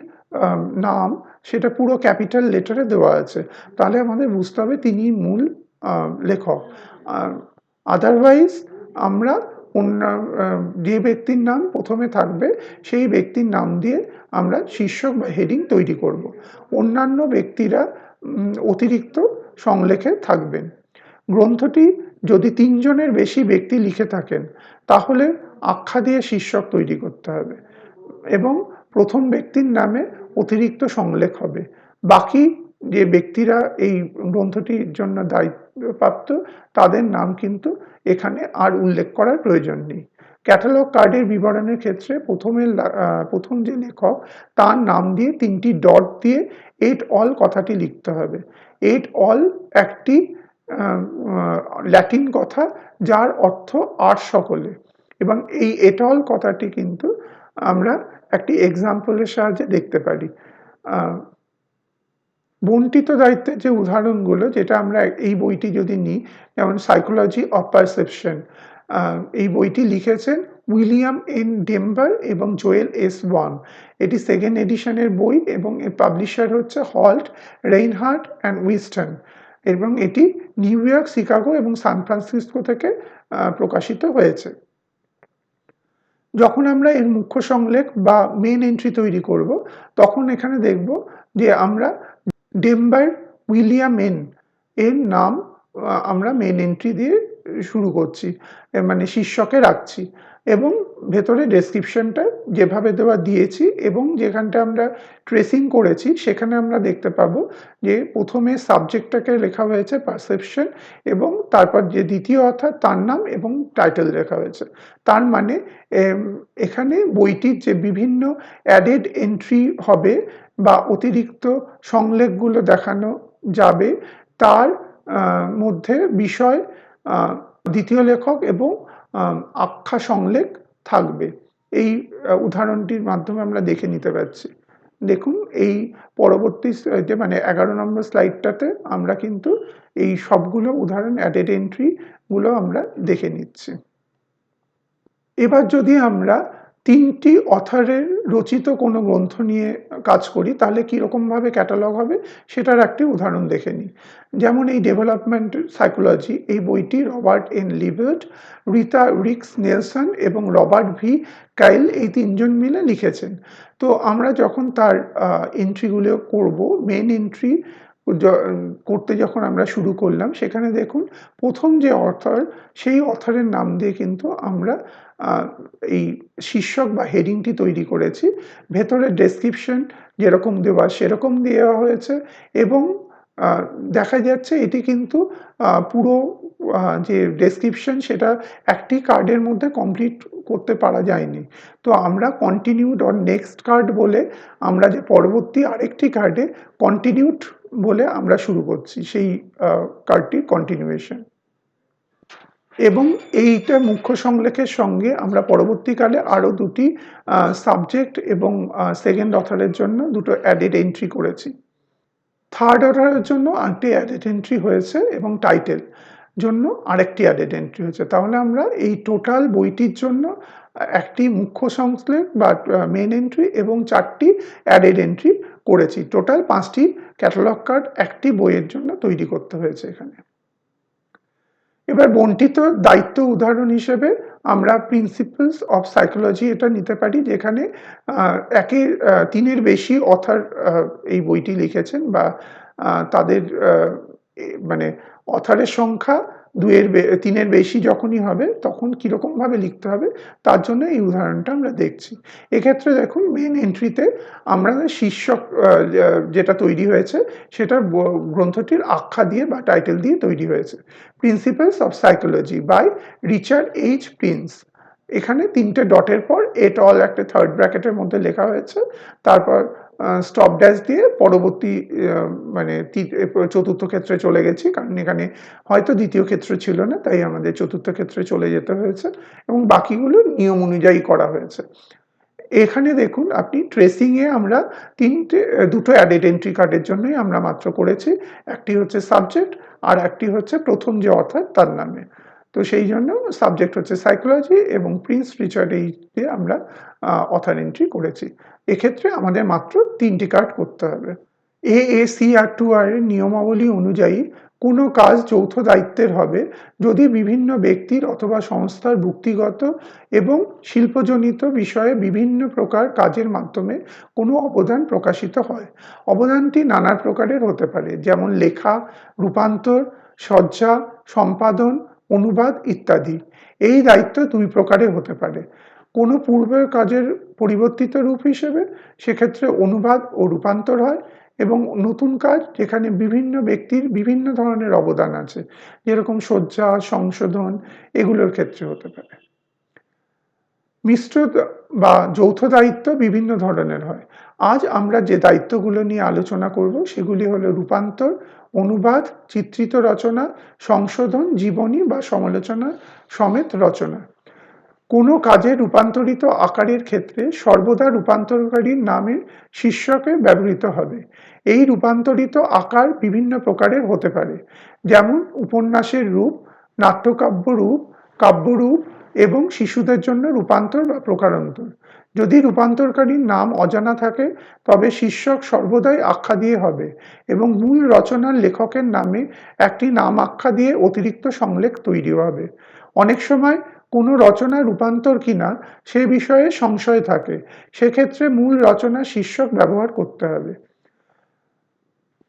নাম সেটা পুরো ক্যাপিটাল লেটারে দেওয়া আছে। তাহলে আমাদের বুঝতে হবে তিনিই মূল লেখক। আর আদারওয়াইজ আমরা অন্য যে ব্যক্তির নাম ১ম এ থাকবে সেই ব্যক্তির নাম দিয়ে আমরা শীর্ষক বা হেডিং তৈরি করব। অন্যান্য ব্যক্তিরা অতিরিক্ত সংলেখে থাকবেন। গ্রন্থটি যদি ৩ জনের বেশি ব্যক্তি লিখে থাকেন তাহলে আখ্যা দিয়ে শীর্ষক তৈরি করতে হবে এবং প্রথম ব্যক্তির নামে অতিরিক্ত সংলেখ হবে। বাকি যে ব্যক্তিরা এই গ্রন্থটির জন্য দায়িত্বপ্রাপ্ত তাদের নাম কিন্তু এখানে আর উল্লেখ করার প্রয়োজন নেই। ক্যাটালগ কার্ডের বিবরণের ক্ষেত্রে প্রথম যে লেখক তার নাম দিয়ে ৩টি ডট দিয়ে এট অল কথাটি লিখতে হবে। এট অল একটি ল্যাটিন কথা যার অর্থ আর সকলে, এবং এই এটল কথাটি কিন্তু আমরা একটি এক্সাম্পলের সাহায্যে দেখতে পারি। বন্টিত দায়িত্বের যে উদাহরণগুলো, যেটা আমরা এই বইটি যদি নিই, যেমন সাইকোলজি অফ পারসেপশন, এই বইটি লিখেছেন উইলিয়াম এন ডেম্বার এবং জোয়েল এস ওয়াং। এটি সেকেন্ড এডিশনের বই এবং এর পাবলিশার হচ্ছে হল্ট, রেইনহার্ট অ্যান্ড উইস্টন, এবং এটি নিউ ইয়র্ক, শিকাগো এবং সান ফ্রান্সিসকো থেকে প্রকাশিত হয়েছে। যখন আমরা এর মুখ্য সংলেখ বা মেন এন্ট্রি তৈরি করব, তখন এখানে দেখব যে আমরা ডেম্বার উইলিয়াম এর নাম আমরা মেন এন্ট্রি দিয়ে শুরু করছি, মানে শীর্ষকে রাখছি, এবং ভেতরে ডেসক্রিপশনটা যেভাবে দেওয়া দিয়েছি এবং যেখানটা আমরা ট্রেসিং করেছি সেখানে আমরা দেখতে পাবো যে প্রথমে সাবজেক্টটাকে লেখা হয়েছে পারসেপশন, এবং তারপর যে দ্বিতীয় অথর তার নাম এবং টাইটেল লেখা হয়েছে। তার মানে এখানে বইটির যে বিভিন্ন অ্যাডেড এন্ট্রি হবে বা অতিরিক্ত সংলেখগুলো দেখানো যাবে, তার মধ্যে বিষয়, দ্বিতীয় লেখক এবং আখ্যা সংলেখ থাকবে। এই উদাহরণটির মাধ্যমে আমরা দেখে নিতে পারছি। দেখুন এই পরবর্তী যে মানে 11 নম্বর স্লাইডটাতে আমরা কিন্তু এই সবগুলো উদাহরণ অ্যাডেড এন্ট্রি গুলো আমরা দেখে নিচ্ছি। এবার যদি আমরা 3টি অথরের রচিত কোনো গ্রন্থ নিয়ে কাজ করি, তাহলে কীরকমভাবে ক্যাটালগ হবে সেটার একটি উদাহরণ দেখে নিই। যেমন এই ডেভেলপমেন্ট সাইকোলজি, এই বইটি রবার্ট এন লিবার্ট, রিতা রিক্স নেলসন এবং রবার্ট ভি কাইল এই তিনজন মিলে লিখেছেন। তো আমরা যখন তার এন্ট্রিগুলো করব, মেন এন্ট্রি করতে যখন আমরা শুরু করলাম, সেখানে দেখুন প্রথম যে অথর, সেই অথরের নাম দিয়ে কিন্তু আমরা এই শীর্ষক বা হেডিংটি তৈরি করেছি। ভেতরে ডেসক্রিপশন যেরকম দেওয়া সেরকম দেওয়া হয়েছে, এবং দেখা যাচ্ছে এটি কিন্তু পুরো যে ডেসক্রিপশন সেটা একটি কার্ডের মধ্যে কমপ্লিট করতে পারা যায়নি। তো আমরা কন্টিনিউড অর নেক্সট কার্ড বলে আমরা যে পরবর্তী আরেকটি কার্ডে কন্টিনিউড বলে আমরা শুরু করছি সেই কার্ডটির কন্টিনিউয়েশন, এবং এইটা মুখ্য সংলেখের সঙ্গে আমরা পরবর্তীকালে আরও দুটি সাবজেক্ট এবং সেকেন্ড অথরের জন্য দুটো অ্যাডেড এন্ট্রি করেছি। থার্ড অর্ডারের জন্য আরেকটি অ্যাডেড এন্ট্রি হয়েছে এবং টাইটেল জন্য আরেকটি অ্যাডেড এন্ট্রি হয়েছে। তাহলে আমরা এই টোটাল বইটির জন্য একটি মুখ্য সংশ্লেষ বা মেন এন্ট্রি এবং 4টি অ্যাডেড এন্ট্রি করেছি। টোটাল 5টি ক্যাটালগ কার্ড একটি বইয়ের জন্য তৈরি করতে হয়েছে এখানে। এবার বন্টিত দায়িত্ব উদাহরণ হিসেবে আমরা প্রিন্সিপালস অফ সাইকোলজি এটা নিতে পারি, যেখানে তিনের বেশি অথর এই বইটি লিখেছেন, বা তাদের মানে অথরের সংখ্যা তিনের বেশি যখনই হবে তখন কীরকমভাবে লিখতে হবে তার জন্য এই উদাহরণটা আমরা দেখছি। এক্ষেত্রে দেখুন মেন এন্ট্রিতে আমরা শীর্ষক যেটা তৈরি হয়েছে সেটা গ্রন্থটির আখ্যা দিয়ে বা টাইটেল দিয়ে তৈরি হয়েছে, principles of psychology by Richard H Prince. এখানে 3টে ডটের পর এট অল একটা থার্ড ব্র্যাকেটের মধ্যে লেখা হয়েছে, তারপর স্টপ ড্যাশ দিয়ে পরবর্তী মানে চতুর্থ ক্ষেত্রে চলে গেছি, কারণ এখানে হয়তো দ্বিতীয় ক্ষেত্র ছিল না, তাই আমাদের চতুর্থ ক্ষেত্রে চলে যেতে হয়েছে, এবং বাকিগুলো নিয়ম অনুযায়ী করা হয়েছে। এখানে দেখুন আপনি ট্রেসিংয়ে আমরা দুটো অ্যাডেড এন্ট্রি কার্ডের জন্যই আমরা মাত্র করেছি, একটি হচ্ছে সাবজেক্ট আর একটি হচ্ছে প্রথম যে অথর তার নামে। তো সেই জন্য সাবজেক্ট হচ্ছে সাইকোলজি এবং প্রিন্স রিচার্ড এইচ দিয়ে আমরা অথর এন্ট্রি করেছি। এক্ষেত্রে আমাদের মাত্র 3টি কার্ড করতে হবে। AACR2R এর নিয়মাবলী অনুযায়ী কোনো কাজ যৌথ দায়িত্বের হবে যদি বিভিন্ন ব্যক্তির অথবা সংস্থার ব্যক্তিগত এবং শিল্পজনিত বিষয়ে বিভিন্ন প্রকার কাজের মাধ্যমে কোনো অবদান প্রকাশিত হয়। অবদানটি নানা প্রকারের হতে পারে, যেমন লেখা, রূপান্তর, সজ্জা, সম্পাদন, অনুবাদ ইত্যাদি। এই দায়িত্ব 2 প্রকারের হতে পারে। কোনো পূর্বের কাজের পরিবর্তিত রূপ হিসেবে সেক্ষেত্রে অনুবাদ ও রূপান্তর হয়, এবং নতুন কাজ যেখানে বিভিন্ন ব্যক্তির বিভিন্ন ধরনের অবদান আছে, যেরকম সজ্জা, সংশোধন, এগুলোর ক্ষেত্রে হতে পারে। মিশ্র বা যৌথ দায়িত্ব বিভিন্ন ধরনের হয়। আজ আমরা যে দায়িত্বগুলো নিয়ে আলোচনা করব সেগুলি হলো রূপান্তর, অনুবাদ, চিত্রিত রচনা, সংশোধন, জীবনী বা সমালোচনা সমেত রচনা। কোনো কাজে রূপান্তরিত আকারের ক্ষেত্রে সর্বদা রূপান্তরকারীর নামের শীর্ষকে ব্যবহৃত হবে। এই রূপান্তরিত আকার বিভিন্ন প্রকারের হতে পারে, যেমন উপন্যাসের রূপ, নাট্যকাব্য রূপ, কাব্যরূপ এবং শিশুদের জন্য রূপান্তর বা প্রকারান্তর। যদি রূপান্তরকারীর নাম অজানা থাকে তবে শীর্ষক সর্বদাই আখ্যা দিয়ে হবে এবং মূল রচনার লেখকের নামে একটি নাম আখ্যা দিয়ে অতিরিক্ত সংলেখ তৈরি হবে। অনেক সময় কোনো রচনা রূপান্তর কিনা সে বিষয়ে সংশয় থাকে, সেক্ষেত্রে মূল রচনার শীর্ষক ব্যবহার করতে হবে।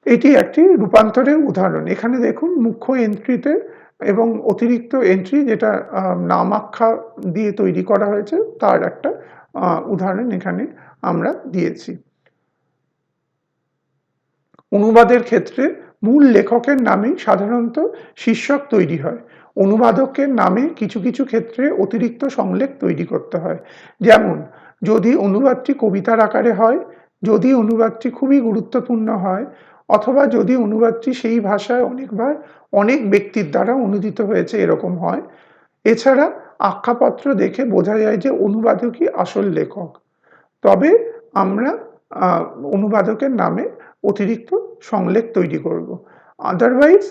এটি একটি রূপান্তরের উদাহরণ। এখানে দেখুন মুখ্য এন্ট্রিতে এবং অতিরিক্ত এন্ট্রি যেটা নাম আখ্যা দিয়ে তৈরি করা হয়েছে তার একটা উদাহরণ এখানে আমরা দিয়েছি। অনুবাদের ক্ষেত্রে মূল লেখকের নামেই সাধারণত শীর্ষক তৈরি হয়। অনুবাদকের নামে কিছু কিছু ক্ষেত্রে অতিরিক্ত সংলেখ তৈরি করতে হয়। যেমন যদি অনুবাদটি কবিতার আকারে হয়, যদি অনুবাদটি খুবই গুরুত্বপূর্ণ হয়, অথবা যদি অনুবাদটি সেই ভাষায় অনেকবার অনেক ব্যক্তির দ্বারা অনুদিত হয়েছে এরকম হয়। এছাড়া আখ্যাপত্র দেখে বোঝা যায় যে অনুবাদকই আসল লেখক, তবে আমরা অনুবাদকের নামে অতিরিক্ত সংলেখ তৈরি করব। আদারওয়াইজ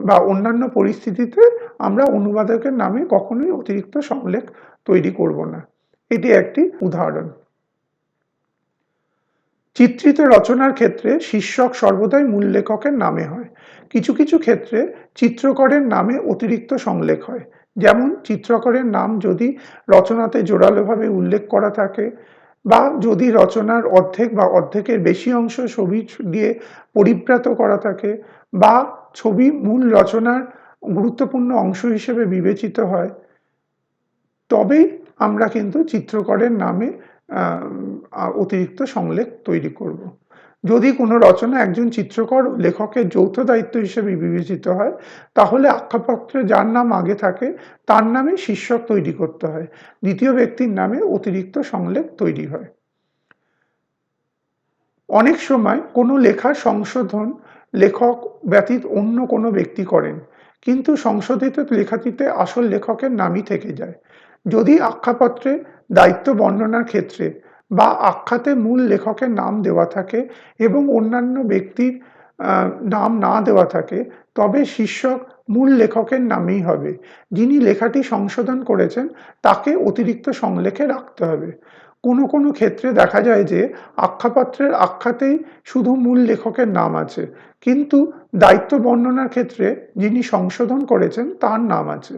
বা অন্যান্য পরিস্থিতিতে আমরা অনুবাদকের নামে কখনোই অতিরিক্ত সংলেখ তৈরি করব না। এটি একটি উদাহরণ। চিত্রিত রচনার ক্ষেত্রে শীর্ষক সর্বদাই মূল লেখকের নামে হয়। কিছু কিছু ক্ষেত্রে চিত্রকরের নামে অতিরিক্ত সংলেখ হয়। যেমন চিত্রকরের নাম যদি রচনাতে জোরালোভাবে উল্লেখ করা থাকে, বা যদি রচনার অর্ধেক বা অর্ধেকের বেশি অংশ ছবি দিয়ে পরিব্রাত করা থাকে, বা ছবি মূল রচনার গুরুত্বপূর্ণ অংশ হিসেবে বিবেচিত হয়, তবেই আমরা কিন্তু চিত্রকরের নামে অতিরিক্ত সংলেখ তৈরি করব। যদি কোনো রচনা একজন চিত্রকর ও লেখকের যৌথ দায়িত্ব হিসেবে বিবেচিত হয়, তাহলে আখ্যাপত্রে যার নাম আগে থাকে তার নামে শীর্ষক তৈরি করতে হয়। দ্বিতীয় ব্যক্তির নামে অতিরিক্ত সংলেখ তৈরি হয়। অনেক সময় কোনো লেখার সংশোধন লেখক ব্যতীত অন্য কোনো ব্যক্তি করেন, কিন্তু সংশোধিত লেখাটিতে আসল লেখকের নামই থেকে যায়। যদি আখ্যাপত্রে দায়িত্ব বর্ণনার ক্ষেত্রে বা আখ্যাতে মূল লেখকের নাম দেওয়া থাকে এবং অন্যান্য ব্যক্তির নাম না দেওয়া থাকে, তবে শীর্ষক মূল লেখকের নামেই হবে। যিনি লেখাটি সংশোধন করেছেন তাকে অতিরিক্ত সংলেখে রাখতে হবে। কোনো কোনো ক্ষেত্রে দেখা যায় যে আখ্যাপত্রের আখ্যাতেই শুধু মূল লেখকের নাম আছে, কিন্তু দায়িত্ব বর্ণনার ক্ষেত্রে যিনি সংশোধন করেছেন তার নাম আছে।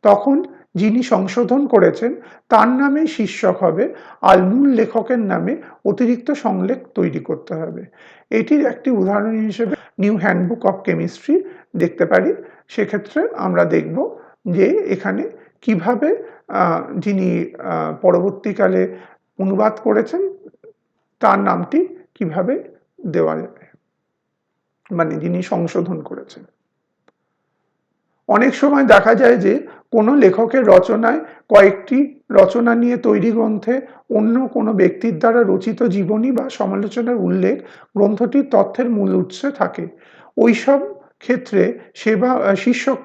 তখন যিনি সংশোধন করেছেন তার নামেই শীর্ষক হবে, আর মূল লেখকের নামে অতিরিক্ত সংলেখ তৈরি করতে হবে। এটির একটি উদাহরণ হিসেবে নিউ হ্যান্ডবুক অফ কেমিস্ট্রি দেখতে পারি। সেক্ষেত্রে আমরা দেখব যে এখানে কিভাবে যিনি পরবর্তীকালে অনুবাদ করেছেন তার নামটি কিভাবে দেওয়া যাবে, মানে যিনি সংশোধন করেছেন। অনেক সময় দেখা যায় যে কোনো লেখকের রচনায় কয়েকটি রচনা নিয়ে তৈরি গ্রন্থে অন্য কোনো ব্যক্তির দ্বারা রচিত জীবনী বা সমালোচনার উল্লেখ গ্রন্থটির তথ্যের মূল উৎসে থাকে। ওইসব ক্ষেত্রে শীর্ষক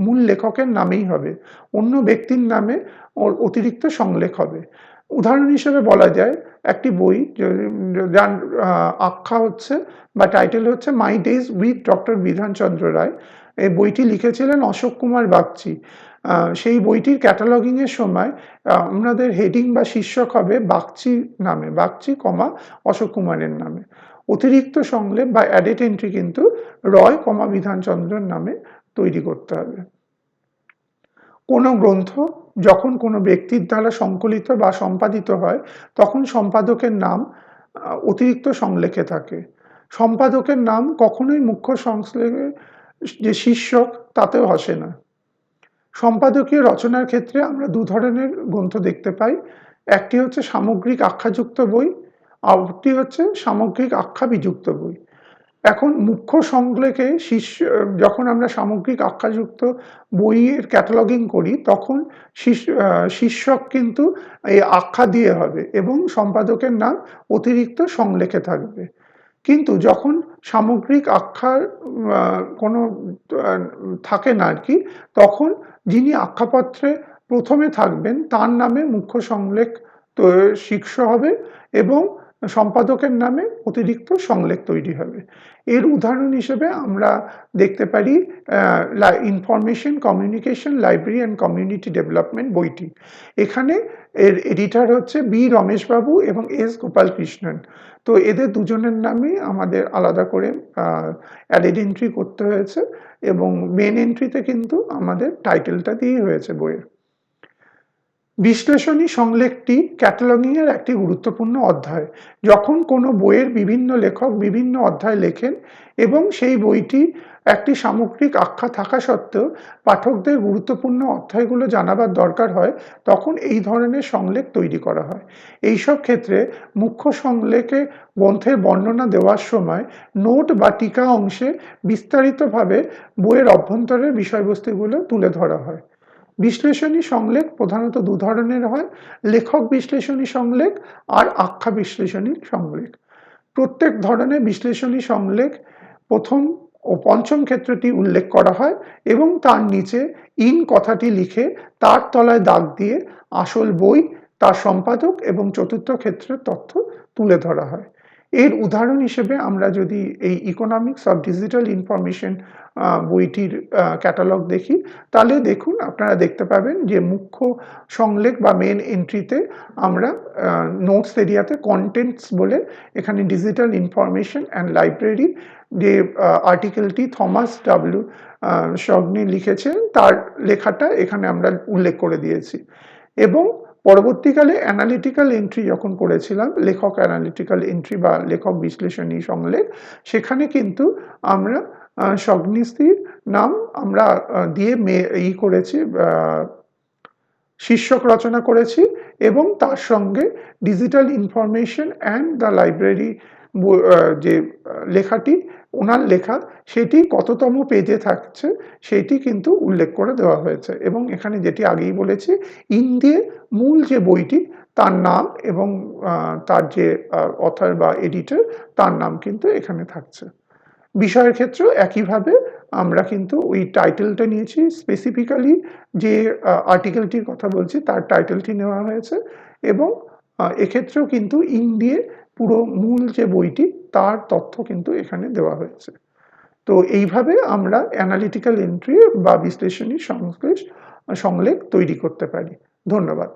মূল লেখকের নামেই হবে, অন্য ব্যক্তির নামে অতিরিক্ত সংলেখ হবে। উদাহরণ হিসেবে বলা যায় একটি বই যার আখ্যা হচ্ছে বা টাইটেল হচ্ছে মাই ডেজ উইথ ডক্টর বিধানচন্দ্র রায়। এই বইটি লিখেছিলেন অশোক কুমার বাগচি। সেই বইটির ক্যাটালগিংয়ের সময় আমাদের হেডিং বা শীর্ষক হবে বাগচি নামে, বাগচি কমা অশোক কুমারের নামে। অতিরিক্ত সংলেখ বা অ্যাডেড এন্ট্রি কিন্তু রয় কমা বিধানচন্দ্রের নামে তৈরি করতে হবে। কোনো গ্রন্থ যখন কোনো ব্যক্তির দ্বারা সংকলিত বা সম্পাদিত হয় তখন সম্পাদকের নাম অতিরিক্ত সংলেখে থাকে। সম্পাদকের নাম কখনোই মুখ্য সংশ্লেষে যে শীর্ষক তাতেও আসে না। সম্পাদকীয় রচনার ক্ষেত্রে আমরা দু ধরনের গ্রন্থ দেখতে পাই। একটি হচ্ছে সামগ্রিক আখ্যাযুক্ত বই, আরেকটি হচ্ছে সামগ্রিক আখ্যা বিযুক্ত বই। এখন মুখ্য সংলেখে যখন আমরা সামগ্রিক আখ্যাযুক্ত বইয়ের ক্যাটালগিং করি তখন শীর্ষক কিন্তু এই আখ্যা দিয়ে হবে এবং সম্পাদকের নাম অতিরিক্ত সংলেখে থাকবে। কিন্তু যখন সামগ্রিক আখ্যার কোনো থাকে না আর কি, তখন যিনি আখ্যাপত্রে প্রথমে থাকবেন তার নামে মুখ্য সংলেখ শীর্ষ হবে এবং সম্পাদকের নামে অতিরিক্ত সংলেখ তৈরি হবে। এর উদাহরণ হিসেবে আমরা দেখতে পারি information communication library and community development বইটি। এখানে এর এডিটর হচ্ছে বি রমেশবাবু এবং এস গোপালকৃষ্ণন। তো এদের দুজনের নামেই আমাদের আলাদা করে অ্যাডেড এন্ট্রি করতে হয়েছে এবং মেন এন্ট্রিতে কিন্তু আমাদের টাইটেলটা দিয়েই হয়েছে বইয়ের। বিশ্লেষণী সংলেখটি ক্যাটালগিং এর একটি গুরুত্বপূর্ণ অধ্যায়। যখন কোনো বইয়ের বিভিন্ন লেখক বিভিন্ন অধ্যায় লেখেন এবং সেই বইটি একটি সামগ্রিক আখ্যা থাকা সত্ত্বেও পাঠকদের গুরুত্বপূর্ণ অধ্যায়গুলো জানাবার দরকার হয়, তখন এই ধরনের সংলেখ তৈরি করা হয়। এইসব ক্ষেত্রে মুখ্য সংলেখে গ্রন্থের বর্ণনা দেওয়ার সময় নোট বা টিকা অংশে বিস্তারিতভাবে বইয়ের অভ্যন্তরের বিষয়বস্তুগুলো তুলে ধরা হয়। বিশ্লেষণী সংলেখ প্রধানত দু ধরনের হয়: লেখক বিশ্লেষণী সংলেখ আর আখ্যা বিশ্লেষণী সংলেখ। প্রত্যেক ধরনের বিশ্লেষণী সংলেখ প্রথম ও পঞ্চম ক্ষেত্রটি উল্লেখ করা হয় এবং তার নিচে ইন কথাটি লিখে তার তলায় দাগ দিয়ে আসল বই, তার সম্পাদক এবং চতুর্থ ক্ষেত্রের তথ্য তুলে ধরা হয়। এর উদাহরণ হিসেবে আমরা যদি এই ইকোনমিক্স অফ ডিজিটাল ইনফরমেশন বইটির ক্যাটালগ দেখি, তাহলে দেখুন আপনারা দেখতে পাবেন যে মুখ্য সংলেখ বা মেন এন্ট্রিতে আমরা নোটস এরিয়াতে কন্টেন্টস বলে এখানে ডিজিটাল ইনফরমেশন অ্যান্ড লাইব্রেরি যে আর্টিকেলটি থমাস ডাব্লিউ শগনি লিখেছেন তার লেখাটা এখানে আমরা উল্লেখ করে দিয়েছি। এবং পরবর্তীকালে অ্যানালিটিক্যাল এন্ট্রি যখন করেছিলাম, লেখক অ্যানালিটিক্যাল এন্ট্রি বা লেখক বিশ্লেষণী সংলেখ, সেখানে কিন্তু আমরা শগনিস্তির নাম আমরা দিয়ে করেছি, শীর্ষক রচনা করেছি এবং তার সঙ্গে digital information and the library যে লেখাটি ওনার লেখা সেটি কততম পেজে থাকছে সেটি কিন্তু উল্লেখ করে দেওয়া হয়েছে এবং এখানে যেটি আগেই বলেছি ইন দিয়ে মূল যে বইটি তার নাম এবং তার যে অথর বা এডিটর তার নাম কিন্তু এখানে থাকছে। বিষয়ের ক্ষেত্রেও একইভাবে আমরা কিন্তু ওই টাইটেলটা নিয়েছি, স্পেসিফিক্যালি যে আর্টিকেলটির কথা বলছি তার টাইটেলটি নেওয়া হয়েছে এবং এক্ষেত্রেও কিন্তু ইন দিয়ে পুরো মূল যে বইটি তার তথ্য কিন্তু এখানে দেওয়া হয়েছে। তো এইভাবে আমরা অ্যানালিটিক্যাল এন্ট্রি বা বিশ্লেষণী সংলেখ তৈরি করতে পারি। ধন্যবাদ।